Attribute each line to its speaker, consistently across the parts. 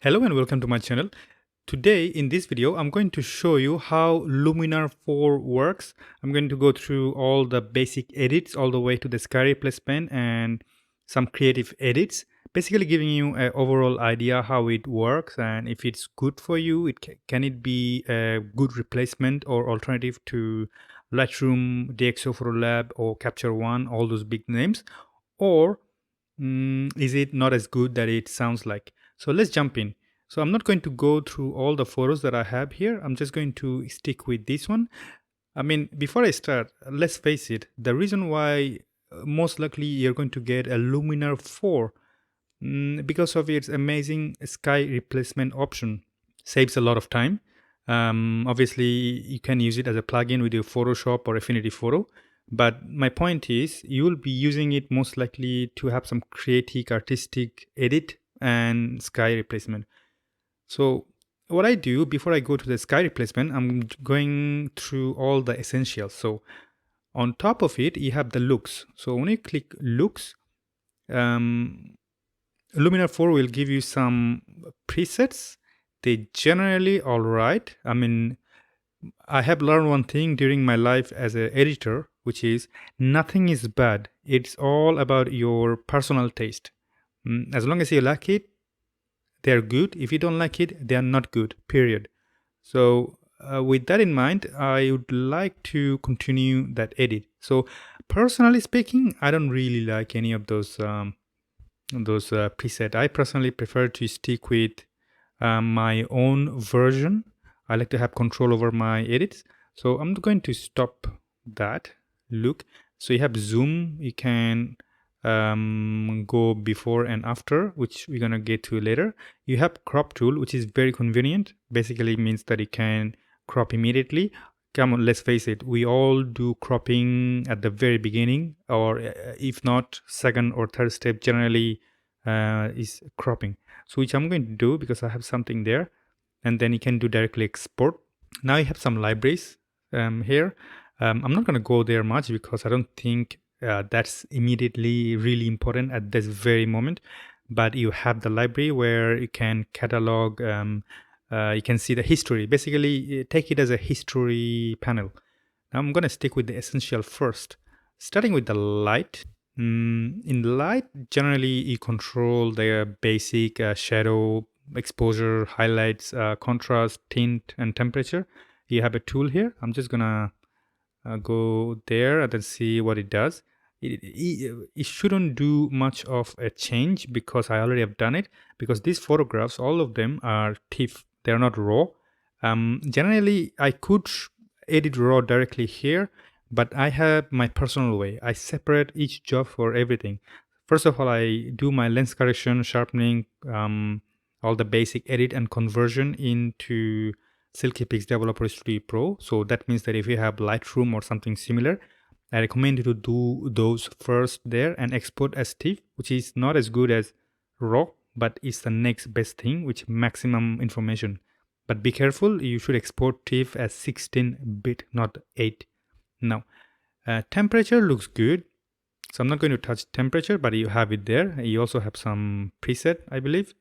Speaker 1: Hello and welcome to my channel. Today in this video I'm going to show you how Luminar 4 works. I'm going to go through all the basic edits all the way to the sky replacement and some creative edits, basically giving you an overall idea how it works and if it's good for you. Can it be a good replacement or alternative to Lightroom, DxO Photo Lab or Capture One, all those big names, or is it not as good that it sounds like? So let's jump in. So I'm not going to go through all the photos that I have here. I'm just going to stick with this one. I mean, before I start, let's face it, the reason why most likely you're going to get a Luminar 4 because of its amazing sky replacement option. Saves a lot of time. Obviously, you can use it as a plugin with your Photoshop or Affinity Photo. But my point is, you will be using it most likely to have some creative, artistic edit and sky replacement. So what I do before I go to the sky replacement, I'm going through all the essentials. So on top of it, you have the looks. So when you click looks, Luminar 4 will give you some presets. They generally all right. I mean, I have learned one thing during my life as an editor, which is nothing is bad. It's all about your personal taste. As long as you like it, they're good. If you don't like it, they are not good, period. So with that in mind, I would like to continue that edit. So personally speaking, I don't really like any of those preset. I personally prefer to stick with my own version. I like to have control over my edits. So I'm going to stop that look. So you have zoom, you can go before and after, which we're gonna get to later. You have crop tool, which is very convenient. Basically means that you can crop immediately. Come on, let's face it, we all do cropping at the very beginning, or if not second or third step, generally is cropping. So which I'm going to do because I have something there, and then you can do directly export. Now you have some libraries here. I'm not going to go there much because I don't think that's immediately really important at this very moment. But you have the library where you can catalog, you can see the history. Basically, take it as a history panel. Now I'm going to stick with the essential first. Starting with the light. In light, generally you control the basic shadow, exposure, highlights, contrast, tint, and temperature. You have a tool here. I'm just gonna go there and then see what it does. It shouldn't do much of a change because I already have done it, because these photographs, all of them are TIFF. They're not raw. Generally, I could edit raw directly here, but I have my personal way. I separate each job for everything. First of all, I do my lens correction, sharpening, all the basic edit and conversion into Silky Pix Developer Studio Pro. So that means that if you have Lightroom or something similar, I recommend you to do those first there and export as TIFF, which is not as good as RAW, but it's the next best thing, which maximum information. But be careful, you should export TIFF as 16-bit, not 8. Now, temperature looks good. So I'm not going to touch temperature, but you have it there. You also have some preset, I believe.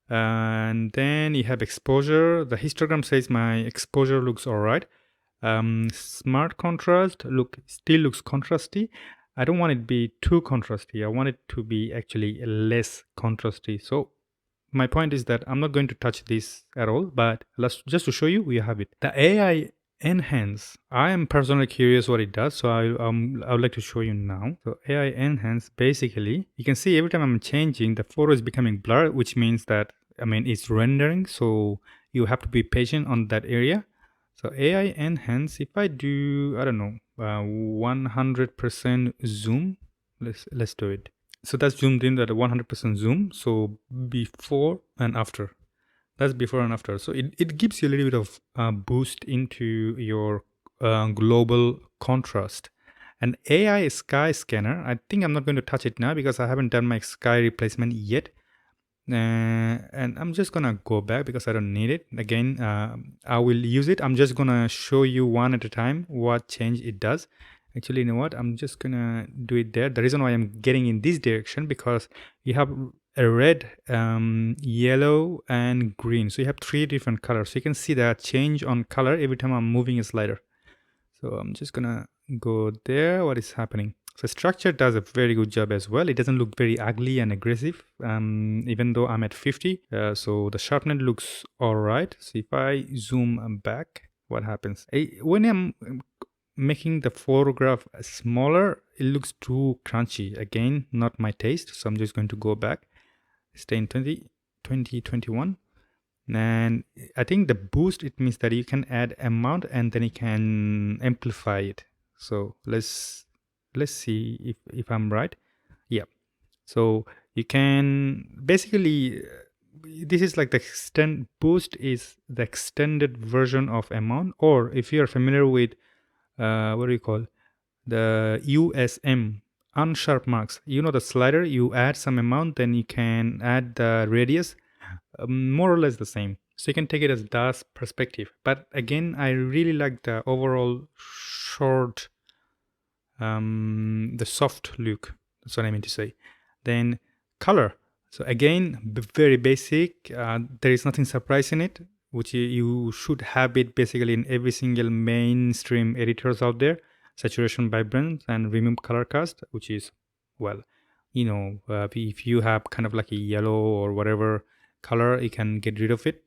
Speaker 1: And then you have exposure. The histogram says my exposure looks all right. Smart contrast still looks contrasty. I don't want it to be too contrasty. I want it to be actually less contrasty. So my point is that I'm not going to touch this at all, but just to show you, we have it. The AI enhance, I am personally curious what it does, so I would like to show you now. So AI enhance, basically you can see every time I'm changing, the photo is becoming blurred, which means that it's rendering, so you have to be patient on that area. So AI enhance, if I do, I don't know, 100% zoom, let's do it. So that's zoomed in at a 100% zoom. So before and after, that's before and after. So it gives you a little bit of boost into your global contrast. And AI sky scanner, I think I'm not going to touch it now because I haven't done my sky replacement yet. And I'm just gonna go back because I don't need it. Again, I will use it. I'm just gonna show you one at a time what change it does. Actually, you know what? I'm just gonna do it there. The reason why I'm getting in this direction, because you have a red, yellow, and green. So you have 3 different colors. So you can see that change on color every time I'm moving a slider. So I'm just gonna go there. What is happening? So structure does a very good job as well. It doesn't look very ugly and aggressive, even though I'm at 50. So the sharpness looks all right. So if I zoom back, what happens? When I'm making the photograph smaller, it looks too crunchy. Again, not my taste. So I'm just going to go back, stay in 2021. And I think the boost, it means that you can add amount and then you can amplify it. So let's see if I'm right. Yeah. So you can basically, this is like the extend boost is the extended version of amount, or if you're familiar with what do you call the USM, unsharp marks, you know, the slider, you add some amount, then you can add the radius, more or less the same. So you can take it as DAS perspective. But again, I really like the overall short, the soft look. That's what I mean to say. Then color. So again, very basic. There is nothing surprising in it, which you should have it basically in every single mainstream editors out there. Saturation, vibrance, and remove color cast, which is, well, you know, if you have kind of like a yellow or whatever color, you can get rid of it.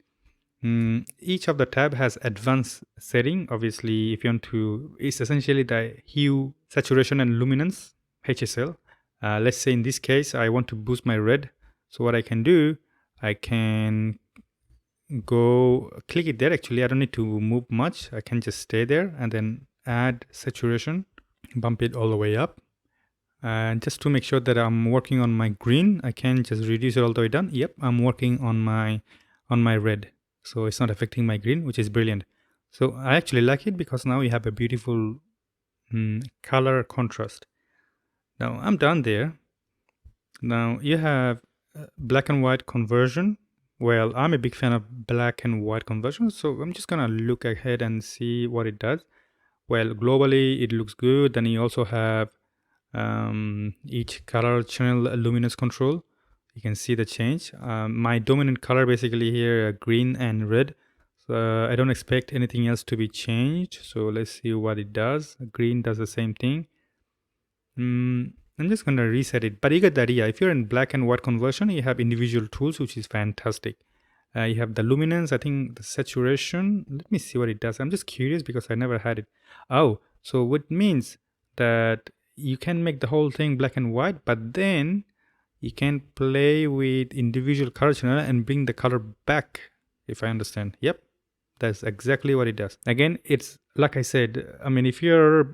Speaker 1: Each of the tab has advanced setting. Obviously, if you want to, it's essentially the hue, saturation, and luminance, HSL. Let's say in this case, I want to boost my red. So what I can do, I can go click it there. Actually, I don't need to move much. I can just stay there and then add saturation, bump it all the way up. And just to make sure that I'm working on my green, I can just reduce it all the way down. Yep, I'm working on my red. So it's not affecting my green, which is brilliant. So I actually like it because now you have a beautiful color contrast. Now I'm done there. Now you have black and white conversion. Well, I'm a big fan of black and white conversion, so I'm just gonna look ahead and see what it does. Well, globally it looks good. Then you also have each color channel luminance control. You can see the change. My dominant color basically here green and red. So I don't expect anything else to be changed. So let's see what it does. Green does the same thing. I'm just going to reset it, but you get the idea. If you're in black and white conversion, you have individual tools, which is fantastic. You have the luminance, I think the saturation. Let me see what it does. I'm just curious because I never had it. Oh, so what means that you can make the whole thing black and white, but then you can play with individual color channel and bring the color back, if I understand. Yep, that's exactly what it does. Again, it's like I said, I mean, if you're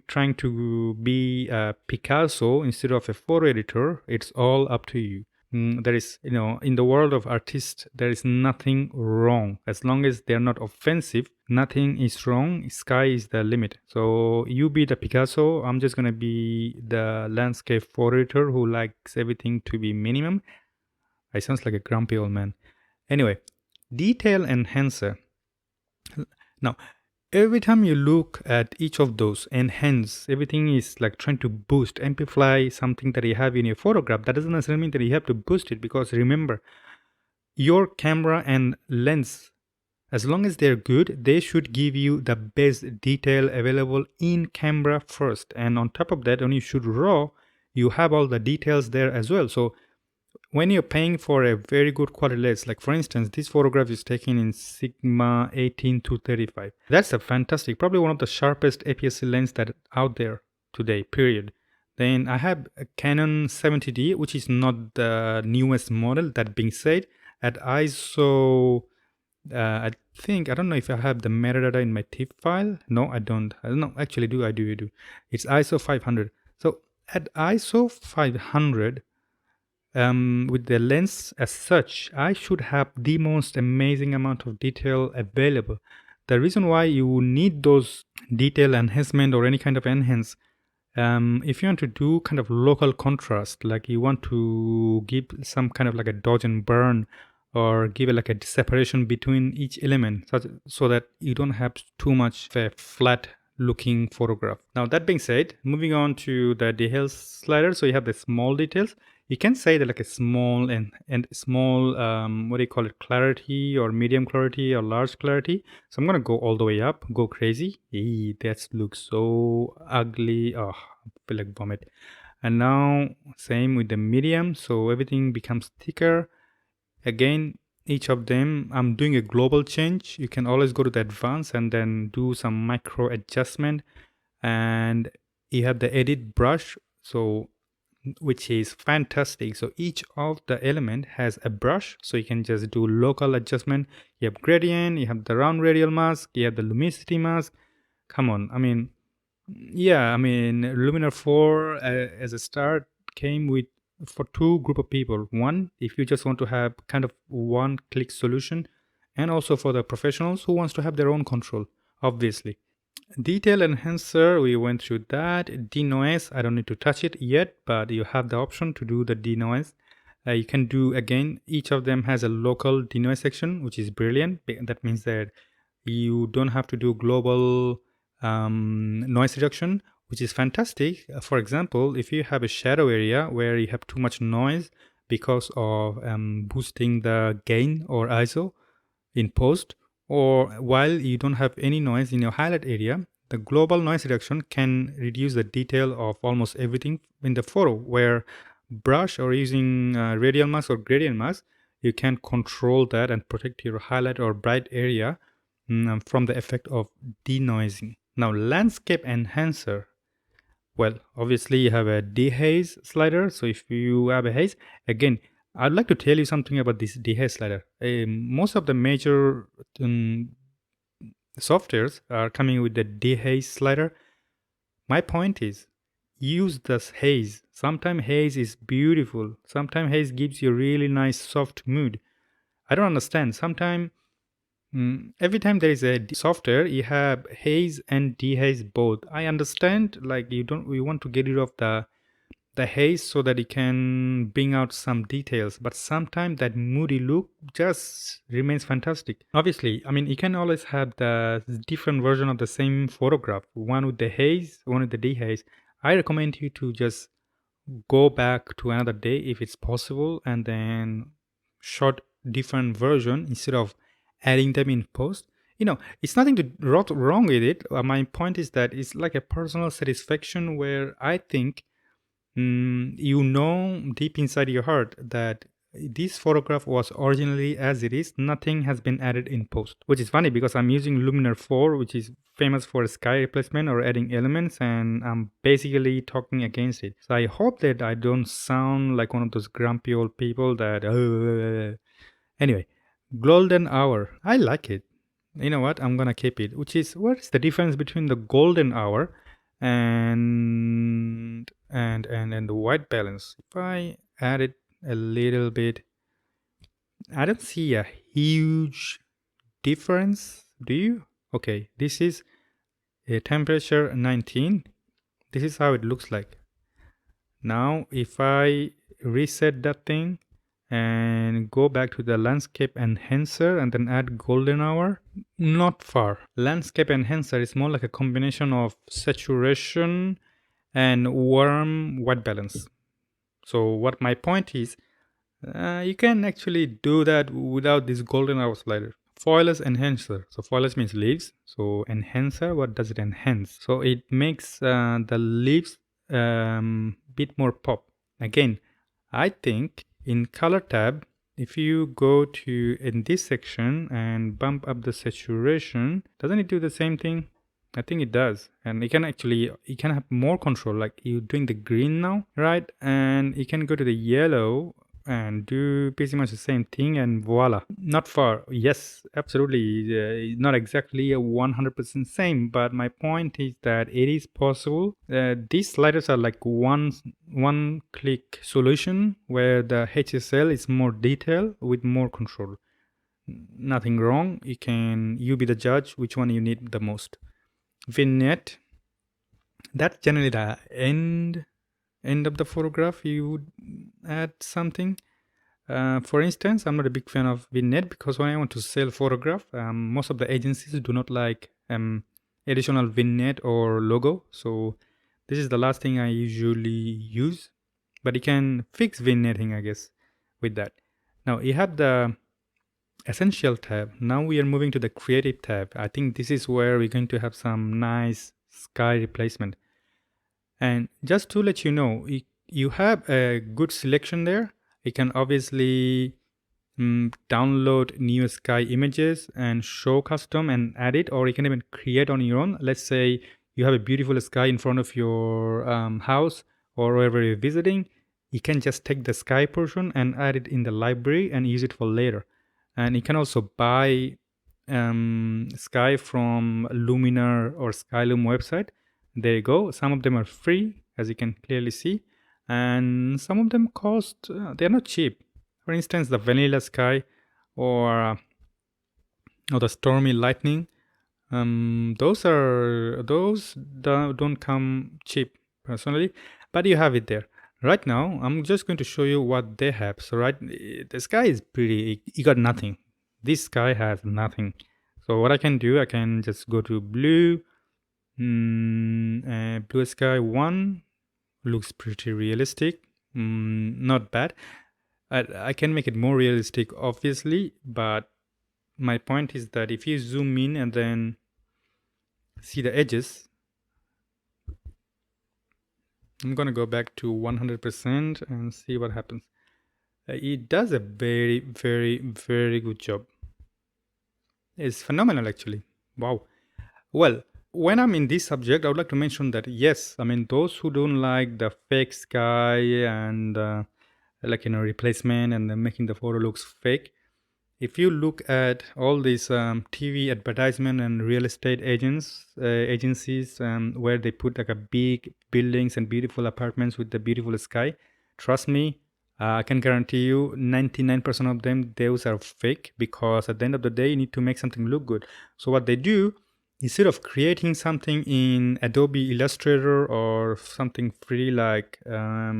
Speaker 1: trying to be a Picasso instead of a photo editor, it's all up to you. There is, you know, in the world of artists, there is nothing wrong. As long as they're not offensive, nothing is wrong. Sky is the limit. So you be the Picasso, I'm just going to be the landscape photo editor who likes everything to be minimum. I sounds like a grumpy old man. Anyway, detail enhancer. Now, every time you look at each of those, enhance, everything is like trying to boost, amplify something that you have in your photograph. That doesn't necessarily mean that you have to boost it, because remember, your camera and lens, as long as they're good, they should give you the best detail available in camera first. And on top of that, when you shoot RAW, you have all the details there as well. So when you're paying for a very good quality lens, like for instance, this photograph is taken in Sigma 18 to 35. That's a fantastic, probably one of the sharpest APS-C lens that out there today, period. Then I have a Canon 70D, which is not the newest model. That being said, at ISO, I think, I don't know if I have the metadata in my TIFF file. No, I don't. I don't know. Actually, I do. It's ISO 500. So at ISO 500, with the lens as such, I should have the most amazing amount of detail available. The reason why you need those detail enhancement or any kind of enhance, if you want to do kind of local contrast, like you want to give some kind of like a dodge and burn, or give it like a separation between each element, so that you don't have too much of a flat looking photograph. Now that being said, moving on to the details slider. So you have the small details. you can say that like a small and small, what do you call it, clarity or medium clarity or large clarity. So I'm gonna go all the way up, go crazy. That looks so ugly. Oh, I feel like vomit. And now same with the medium, so everything becomes thicker. Again, each of them, I'm doing a global change. You can always go to the advanced and then do some micro adjustment. And you have the edit brush, so which is fantastic. So each of the element has a brush, so you can just do local adjustment. You have gradient, you have the round radial mask, you have the luminosity mask. Come on, I mean, yeah, I mean, Luminar 4 as a start came with for two group of people. One, if you just want to have kind of one click solution, and also for the professionals who wants to have their own control, obviously. Detail enhancer, we went through that. Denoise, I don't need to touch it yet, but you have the option to do the denoise. You can do, again, each of them has a local denoise section, which is brilliant. That means that you don't have to do global noise reduction, which is fantastic. For example, if you have a shadow area where you have too much noise because of boosting the gain or ISO in post, or while you don't have any noise in your highlight area, the global noise reduction can reduce the detail of almost everything in the photo. Where brush or using radial mask or gradient mask, you can control that and protect your highlight or bright area from the effect of denoising. Now, landscape enhancer. Well, obviously you have a dehaze slider. So if you have a haze, again, I'd like to tell you something about this dehaze slider. Most of the major softwares are coming with the dehaze slider. My point is, use this haze. Sometimes haze is beautiful. Sometimes haze gives you really nice soft mood. I don't understand. Sometimes every time there is a software, you have haze and dehaze both. I understand, like you want to get rid of the haze so that it can bring out some details, but sometimes that moody look just remains fantastic. Obviously, I mean, you can always have the different version of the same photograph, one with the haze, one with the dehaze. I recommend you to just go back to another day if it's possible, and then shot different version instead of adding them in post. It's nothing to wrong with it. My point is that it's like a personal satisfaction where I think deep inside your heart that this photograph was originally as it is. Nothing has been added in post, which is funny because I'm using Luminar 4, which is famous for sky replacement or adding elements, and I'm basically talking against it. So I hope that I don't sound like one of those grumpy old people that anyway. Golden hour, I like it. You know what, I'm gonna keep it. Which is, what is the difference between the golden hour and the white balance? If I add it a little bit, I don't see a huge difference. Do you? Okay, this is a temperature 19. This is how it looks like. Now if I reset that thing and go back to the landscape enhancer and then add golden hour, not far. Landscape enhancer is more like a combination of saturation and warm white balance. So what my point is, you can actually do that without this golden hour slider. Foilless enhancer. So foilless means leaves. So enhancer, what does it enhance? So it makes the leaves bit more pop. Again, I think in color tab, if you go to in this section and bump up the saturation, doesn't it do the same thing? I think it does. And you can have more control, like you're doing the green now, right? And you can go to the yellow and do pretty much the same thing, and voila. Not far. Yes, absolutely. Not exactly a 100% same, but my point is that it is possible. These sliders are like one click solution where the HSL is more detailed with more control. Nothing wrong. You be the judge which one you need the most. Vignette, that's generally the end of the photograph. You would add something. For instance, I'm not a big fan of Vignette because when I want to sell photograph, most of the agencies do not like additional vignette or logo. So this is the last thing I usually use. but you can fix vignetting, I guess, with that. Now you have the Essential tab. Now we are moving to the Creative tab. I think this is where we're going to have some nice sky replacement. And just to let you know, you have a good selection there. You can obviously download new sky images and show custom and add it, or you can even create on your own. Let's say you have a beautiful sky in front of your house or wherever you're visiting. You can just take the sky portion and add it in the library and use it for later. And you can also buy sky from Luminar or Skyloom website. There you go. Some of them are free, as you can clearly see, and some of them cost, they're not cheap. For instance, the Vanilla Sky or the Stormy Lightning, those don't come cheap personally, but you have it there. Right now, I'm just going to show you what they have. So the sky is pretty, you got nothing. This sky has nothing. So what I can do, I can just go to blue, blue sky 1, looks pretty realistic, not bad. I can make it more realistic, obviously, but my point is that if you zoom in and then see the edges, I'm gonna go back to 100% and see what happens. It does a very, very, very good job. It's phenomenal, actually. Wow. Well, when I'm in this subject, I would like to mention that yes, I mean, those who don't like the fake sky and replacement and then making the photo looks fake, if you look at all these TV advertisement and real estate agencies where they put like a big buildings and beautiful apartments with the beautiful sky, trust me, I can guarantee you 99% of them, those are fake, because at the end of the day, you need to make something look good. So what they do, instead of creating something in Adobe Illustrator or something free like I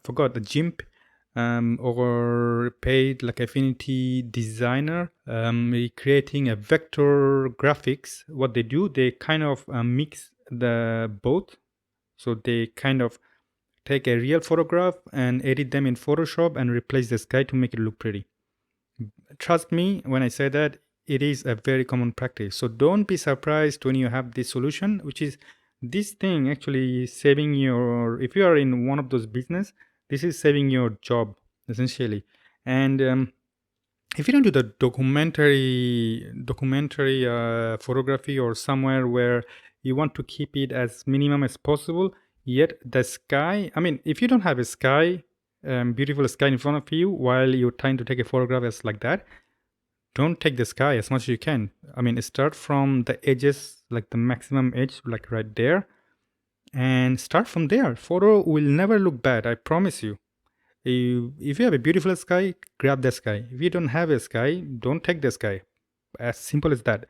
Speaker 1: forgot the GIMP, or paid like Affinity Designer, creating a vector graphics. What they do, they kind of mix the both. So they kind of take a real photograph and edit them in Photoshop and replace the sky to make it look pretty. Trust me when I say that, it is a very common practice. So don't be surprised when you have this solution, which is this thing actually saving your, if you are in one of those business, this is saving your job essentially. And if you don't do the documentary photography or somewhere where you want to keep it as minimum as possible, yet the sky, I mean, if you don't have a sky, beautiful sky in front of you while you're trying to take a photograph as like that, don't take the sky as much as you can. I mean, start from the edges, like the maximum edge, like right there, and start from there. Photo will never look bad, I promise you. If you have a beautiful sky, grab the sky. If you don't have a sky, don't take the sky. As simple as that.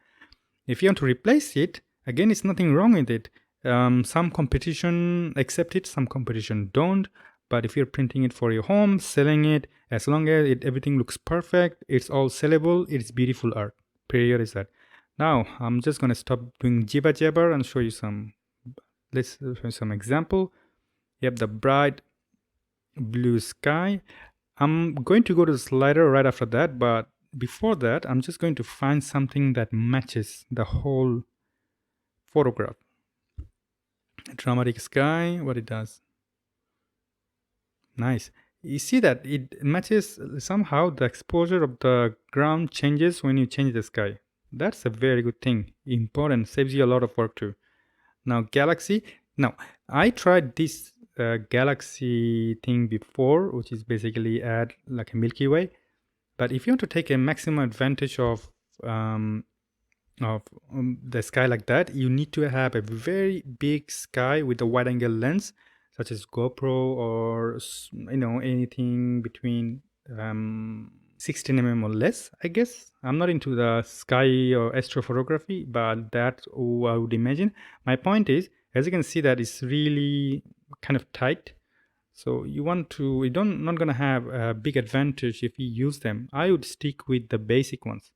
Speaker 1: If you want to replace it, again, it's nothing wrong with it. Some competition accept it, some competition don't. But if you're printing it for your home, selling it, as long as everything looks perfect, it's all sellable, it's beautiful art. Period is that. Now, I'm just going to stop doing jibber jabber and show you some, let's show you some example. You have the bright blue sky. I'm going to go to the slider right after that, but before that, I'm just going to find something that matches the whole photograph. Dramatic sky, what it does. Nice. You see that it matches somehow. The exposure of the ground changes when you change the sky. That's a very good thing. Important. Saves you a lot of work too. Now, galaxy. Now, I tried this galaxy thing before, which is basically add like a Milky Way. But if you want to take a maximum advantage of the sky like that, you need to have a very big sky with a wide angle lens, such as GoPro or anything between 16 mm or less. I guess I'm not into the sky or astrophotography, but that's what I would imagine. My point is, as you can see, that it's really kind of tight. So not gonna have a big advantage if you use them. I would stick with the basic ones.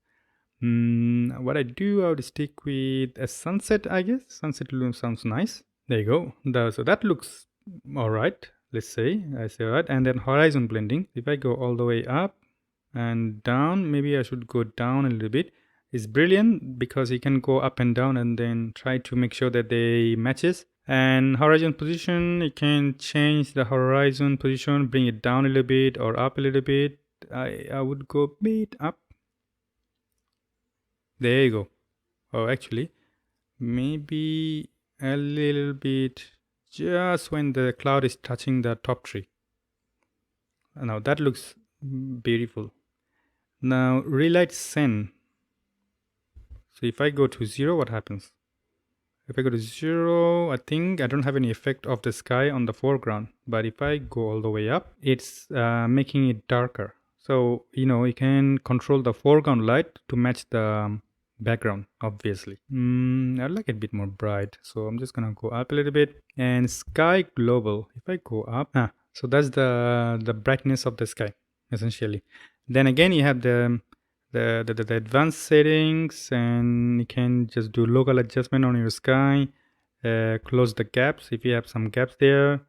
Speaker 1: What I would stick with a sunset, I guess. Sunset sounds nice. There you go. So that looks all right, let's say I say all right. And then horizon blending, if I go all the way up and down, maybe I should go down a little bit. It's brilliant because you can go up and down and then try to make sure that they matches. And horizon position, you can change the horizon position, bring it down a little bit or up a little bit. I would go a bit up. There you go. Oh, actually, maybe a little bit just when the cloud is touching the top tree. Now that looks beautiful. Now relight sen. So if I go to 0, what happens? If I go to 0, I think I don't have any effect of the sky on the foreground. But if I go all the way up, it's making it darker. So, you can control the foreground light to match the background, obviously. I like it a bit more bright. So I'm just going to go up a little bit. And sky global, if I go up, so that's the brightness of the sky, essentially. Then again, you have the advanced settings, and you can just do local adjustment on your sky, close the gaps if you have some gaps there.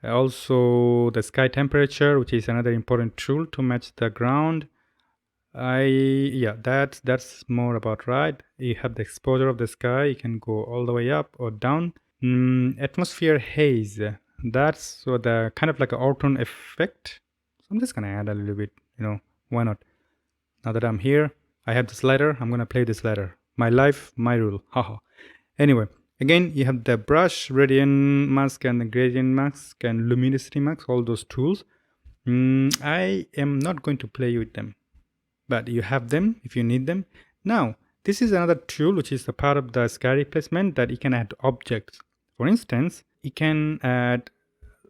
Speaker 1: Also the sky temperature, which is another important tool to match the ground. That's more about right. You have the exposure of the sky, you can go all the way up or down. Atmosphere haze, that's the kind of like an ortone effect. So I'm just gonna add a little bit, why not? Now that I'm here, I have the slider. I'm going to play the slider. My life, my rule. Haha. Anyway, again, you have the brush, radiant mask, and the gradient mask, and luminosity mask, all those tools. I am not going to play with them, but you have them if you need them. Now, this is another tool which is a part of the sky replacement that you can add objects. For instance, you can add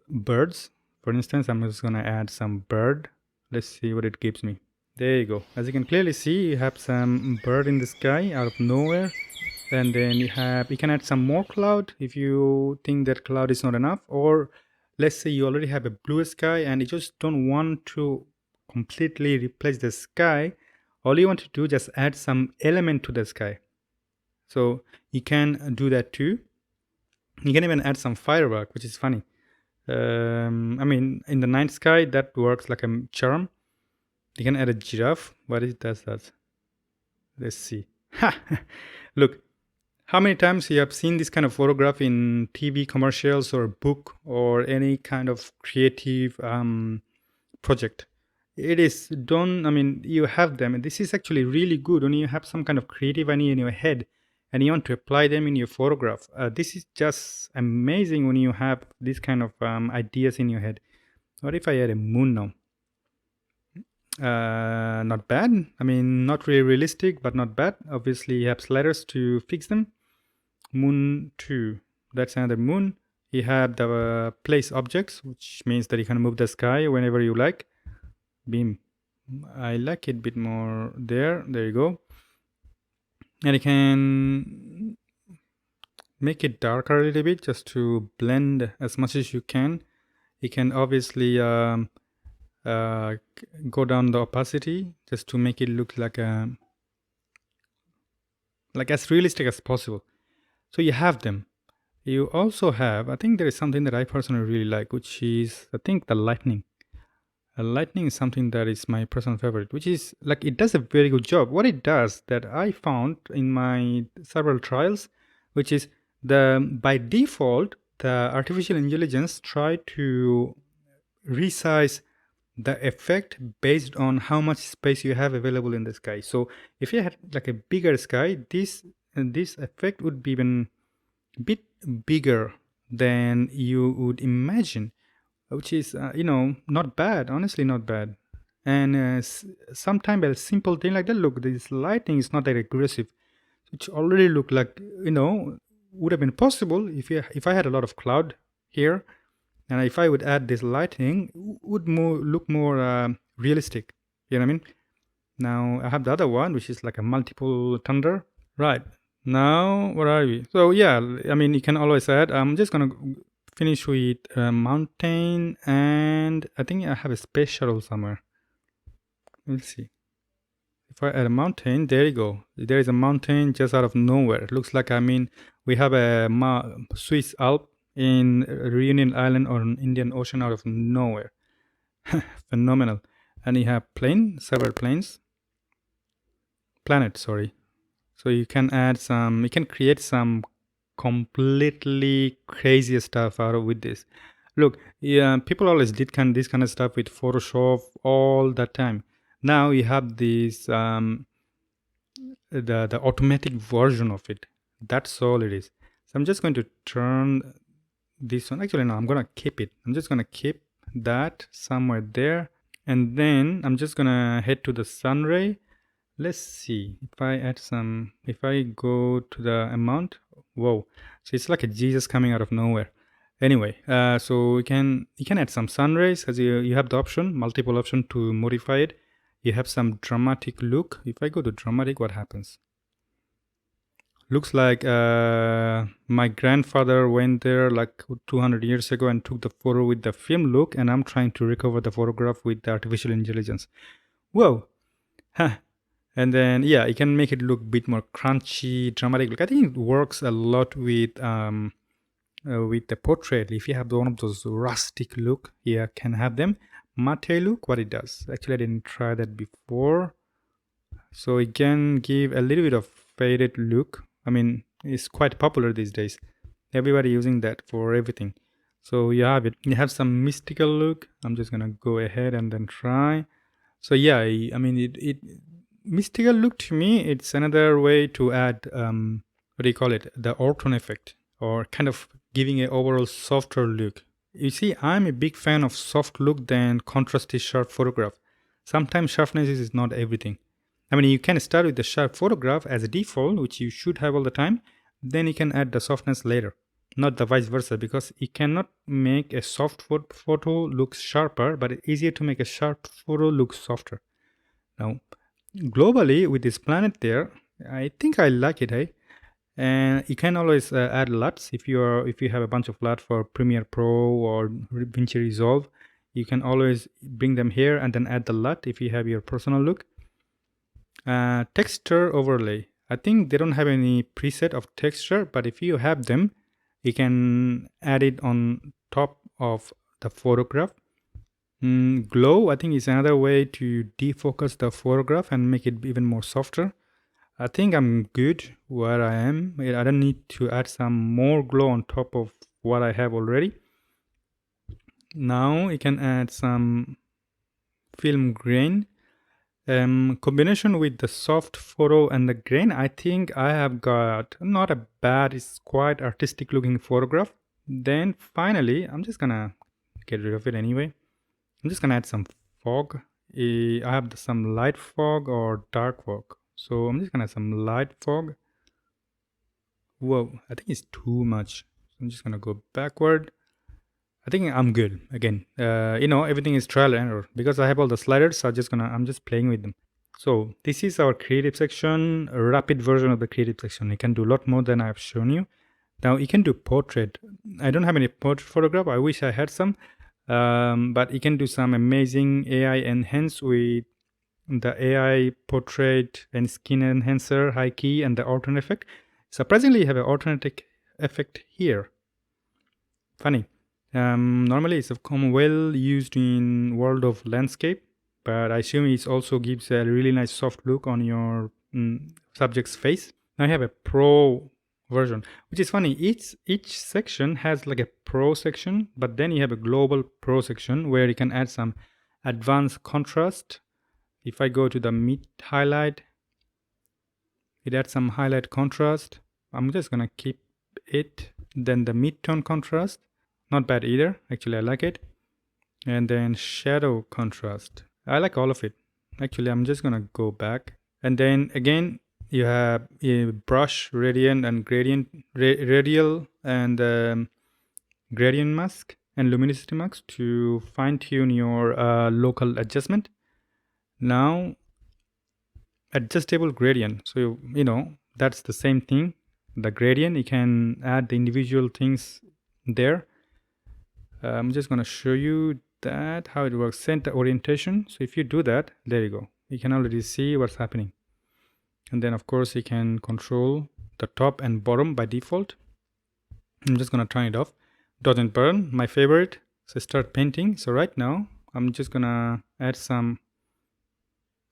Speaker 1: birds. For instance, I'm just going to add some bird. Let's see what it gives me. There you go. As you can clearly see, you have some bird in the sky out of nowhere. And then you can add some more cloud if you think that cloud is not enough. Or let's say you already have a blue sky and you just don't want to completely replace the sky. All you want to do is just add some element to the sky. So you can do that too. You can even add some firework, which is funny. In the night sky, that works like a charm. You can add a giraffe. What it does that? Let's see. Look, how many times you have seen this kind of photograph in TV commercials or book or any kind of creative project? It is done. You have them. And this is actually really good when you have some kind of creative idea in your head and you want to apply them in your photograph. This is just amazing when you have this kind of ideas in your head. What if I add a moon now? Not bad. Not really realistic, but not bad. Obviously, you have sliders to fix them. Moon 2, that's another moon. You have the place objects, which means that you can move the sky whenever you like. Beam, I like it a bit more there. There you go. And you can make it darker a little bit just to blend as much as you can. You can obviously go down the opacity just to make it look like as realistic as possible. So you have them. You also have, I think there is something that I personally really like, which is, I think, the lightning. Lightning is something that is my personal favorite, which is like it does a very good job. What it does that I found in my several trials, which is by default the artificial intelligence try to resize the effect based on how much space you have available in the sky. So if you had like a bigger sky, this effect would be even a bit bigger than you would imagine, which is not bad, honestly not bad. And sometimes a simple thing like that, look, this lighting is not that aggressive, which already look like would have been possible if I had a lot of cloud here. And if I would add this lighting, would look more realistic. You know what I mean? Now I have the other one, which is like a multiple thunder. Right. Now, where are we? So yeah, you can always add. I'm just going to finish with a mountain. And I think I have a space shuttle somewhere. Let's see. If I add a mountain, there you go. There is a mountain just out of nowhere. It looks like, we have a Swiss Alp in Reunion Island or Indian Ocean out of nowhere. Phenomenal. And you have several planets, sorry. So you can add some, you can create some completely crazy stuff out of with this. Look, yeah, people always did this kind of stuff with Photoshop all the time. Now you have this the automatic version of it. That's all it is. So I'm just going to turn this one. Actually, no, I'm gonna keep it. I'm just gonna keep that somewhere there, and then I'm just gonna head to the sun ray. Let's see if I add some. If I go to the amount, whoa! So it's like a Jesus coming out of nowhere. Anyway, so you can add some sun rays, as you have the option, multiple option to modify it. You have some dramatic look. If I go to dramatic, what happens? Looks like my grandfather went there like 200 years ago and took the photo with the film look, and I'm trying to recover the photograph with the artificial intelligence. Whoa! Huh. And then, yeah, you can make it look a bit more crunchy, dramatic look. I think it works a lot with the portrait. If you have one of those rustic look, you can have them. Matte look, what it does. Actually, I didn't try that before. So it can give a little bit of faded look. I mean, it's quite popular these days. Everybody using that for everything. So you have it. You have some mystical look. I'm just gonna go ahead and then try. So yeah, I mean, it mystical look to me, it's another way to add what do you call it, the orton effect, or kind of giving an overall softer look. You see, I'm a big fan of soft look than contrasty sharp photograph. Sometimes sharpness is not everything. I mean, you can start with the sharp photograph as a default, which you should have all the time. Then you can add the softness later, not the vice versa, because you cannot make a soft photo look sharper, but it's easier to make a sharp photo look softer. Now, globally with this planet there, I think I like it, hey. And you can always add LUTs if you have a bunch of LUT for Premiere Pro or DaVinci Resolve. You can always bring them here and then add the LUT if you have your personal look. Texture overlay. I think they don't have any preset of texture, but if you have them, you can add it on top of the photograph. Glow, I think, is another way to defocus the photograph and make it even more softer. I think I'm good where I am. I don't need to add some more glow on top of what I have already. Now you can add some film grain. Combination with the soft photo and the grain, I think I have got not a bad, it's quite artistic looking photograph. Then finally, I'm just gonna get rid of it anyway. I'm just gonna add some fog. I have some light fog or dark fog. So I'm just gonna add some light fog. Whoa, I think it's too much. I'm just gonna go backward. I think I'm good again. Everything is trial and error because I have all the sliders. So I'm just playing with them. So this is our creative section, a rapid version of the creative section. You can do a lot more than I've shown you. Now you can do portrait. I don't have any portrait photograph. I wish I had some. But you can do some amazing AI enhance with the AI portrait and skin enhancer, high key, and the orton effect. Surprisingly, you have an orton effect here. Funny. Normally it's well used in world of landscape, but I assume it also gives a really nice soft look on your subject's face. Now I have a pro version, which is funny. Each section has like a pro section, but then you have a global pro section where you can add some advanced contrast. If I go to the mid highlight, it adds some highlight contrast. I'm just gonna keep it. Then the mid-tone contrast, not bad either. Actually, I like it. And then shadow contrast. I like all of it. Actually, I'm just gonna go back. And then again, you have a brush, radiant, and gradient, radial, and gradient mask and luminosity mask to fine tune your local adjustment. Now, adjustable gradient. So that's the same thing. The gradient, you can add the individual things there. I'm just going to show you that how it works. Center orientation. So if you do that, there you go. You can already see what's happening. And then of course you can control the top and bottom by default. I'm just going to turn it off. Doesn't burn, my favorite. So start painting. So right now, I'm just gonna add some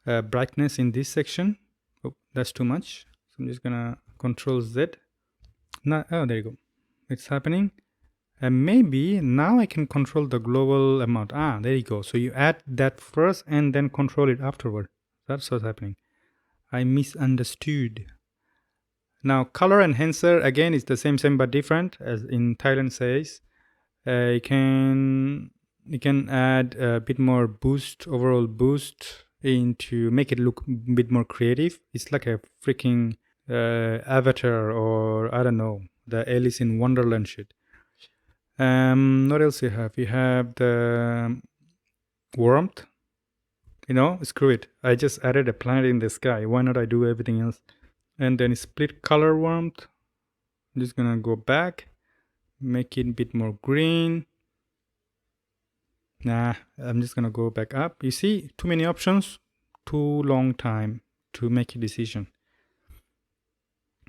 Speaker 1: brightness in this section. Oh, that's too much. So I'm just gonna Control Z. Now, oh, there you go. It's happening. And maybe now I can control the global amount. Ah, there you go. So you add that first and then control it afterward. That's what's happening. I misunderstood. Now color enhancer again is the same but different, as in Thailand says. You can add a bit more boost, overall boost, into make it look a bit more creative. It's like a freaking avatar, or I don't know, the Alice in Wonderland shit. What else you have? You have the warmth. You know, screw it. I just added a planet in the sky. Why not I do everything else? And then split color warmth. I'm just gonna go back, make it a bit more green. Nah, I'm just gonna go back up. You see, too many options, too long time to make a decision.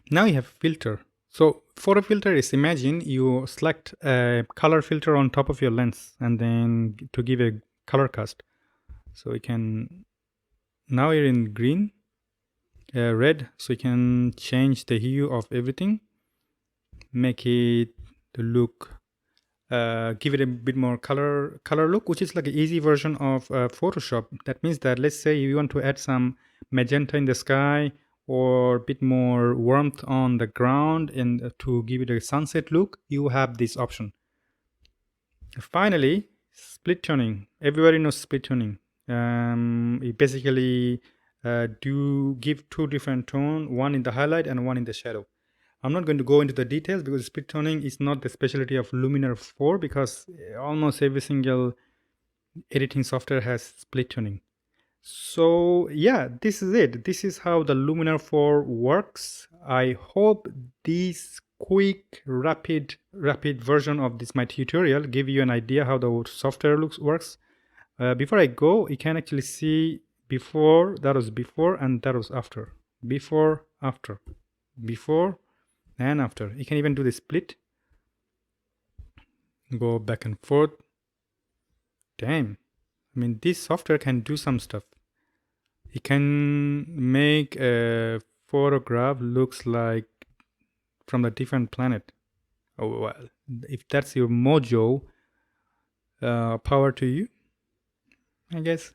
Speaker 1: Now you have filter. So photo filter is, imagine you select a color filter on top of your lens and then to give a color cast. So you can, now you're in green, red, so you can change the hue of everything, make it look, give it a bit more color look, which is like an easy version of Photoshop. That means that, let's say you want to add some magenta in the sky or a bit more warmth on the ground and to give it a sunset look, you have this option. Finally, split toning. Everybody knows split toning. You basically do give two different tone, one in the highlight and one in the shadow. I'm not going to go into the details because split toning is not the specialty of Luminar 4, because almost every single editing software has split toning. So yeah, this is it. This is how the Luminar 4 works. I hope this quick, rapid version of my tutorial give you an idea how the software works. Before I go, you can actually see before, that was before, and that was after. Before, after. Before and after. You can even do the split. Go back and forth. Damn. I mean, this software can do some stuff. It can make a photograph looks like from a different planet. Oh, well, if that's your mojo, power to you, I guess.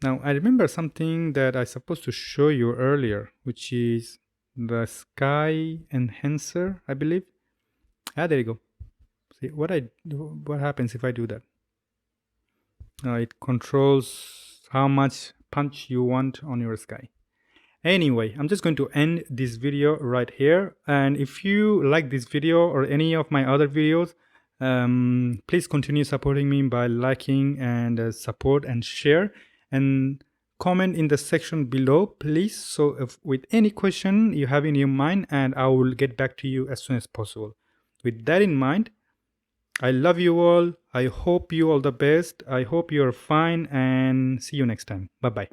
Speaker 1: Now, I remember something that I supposed to show you earlier, which is the sky enhancer, I believe. Ah, there you go. See what happens if I do that? It controls how much punch you want on your sky. Anyway, I'm just going to end this video right here. And if you like this video or any of my other videos, please continue supporting me by liking and support and share, and comment in the section below, please. So if with any question you have in your mind, and I will get back to you as soon as possible. With that in mind, I love you all. I hope you all the best. I hope you're fine, and see you next time. Bye-bye.